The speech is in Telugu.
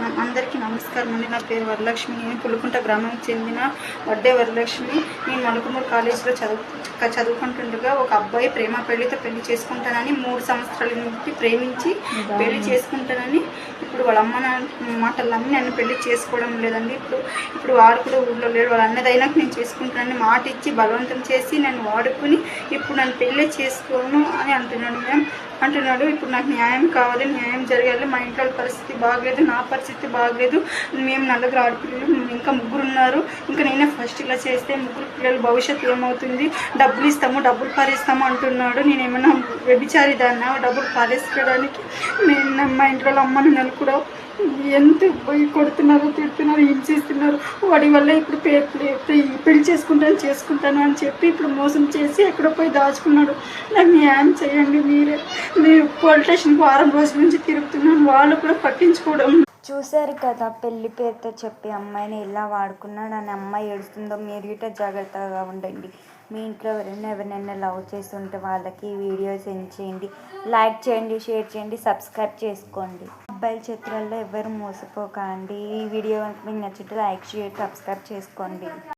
అందరికీ నమస్కారం అండి. నా పేరు వరలక్ష్మి. నేను పులుకుంట గ్రామానికి చెందిన వడ్డే వరలక్ష్మి. నేను మలకమూరు కాలేజీలో చదువుకుంటుండగా ఒక అబ్బాయి ప్రేమ పెళ్లితో పెళ్లి చేసుకుంటానని 3 సంవత్సరాల నుండి ప్రేమించి పెళ్లి చేసుకుంటానని ఇప్పుడు వాళ్ళ అమ్మ మాటలు నమ్మి నన్ను పెళ్లి చేసుకోవడం లేదండి. ఇప్పుడు వాడు కూడా ఊళ్ళో లేడు. వాళ్ళ అన్నదైనా నేను చేసుకుంటానని మాట ఇచ్చి బలవంతం చేసి నన్ను వాడుకుని ఇప్పుడు నన్ను పెళ్ళి చేసుకోను అని అంటున్నాడు. ఇప్పుడు నాకు న్యాయం కావాలి, న్యాయం జరగాలి. మా ఇంట్లో పరిస్థితి బాగలేదు, నా పరిస్థితి బాగలేదు. మేము నలుగురు ఆడపిల్లలు, ఇంకా 3 ఉన్నారు. ఇంకా నేనే ఫస్ట్ ఇలా చేస్తే 3 పిల్లల భవిష్యత్తు ఏమవుతుంది? డబ్బులు ఇస్తాము, డబ్బులు పారేస్తాము అంటున్నాడు. నేను ఏమైనా వ్యభిచారిదాన్నా డబ్బులు పారేసుకోవడానికి? మా ఇంట్లో అమ్మని నన్ను కూడా ఎంత కొడుతున్నారు, తిడుతున్నారు, హింసిస్తున్నారు. వాడి వల్ల ఇప్పుడు పెళ్లి చేసుకుంటాను అని చెప్పి ఇప్పుడు మోసం చేసి ఎక్కడో పోయి దాచుకున్నాడు. నాకు న్యాయం చేయండి. మీరు పోలీస్ స్టేషన్కి 6 రోజుల నుంచి తిరుగుతున్నాను, వాళ్ళు కూడా పట్టించుకోవడం. చూశారు కదా, పెళ్లి పేరుతో చెప్పి అమ్మాయిని ఎలా వాడుకున్నాడు అని. అమ్మాయి ఏడుస్తుందో మీరు ఇట జాగ్రత్తగా ఉండండి. మీ ఇంట్లో ఎవరినైనా లవ్ చేసి ఉంటే వాళ్ళకి ఈ వీడియో సెండ్ చేయండి, లైక్ చేయండి, షేర్ చేయండి, సబ్స్క్రైబ్ చేసుకోండి. అబ్బాయిల చేతులలో ఎవరు మోసపోకండి. ఈ వీడియో మీకు నచ్చితే లైక్, షేర్, సబ్స్క్రైబ్ చేసుకోండి.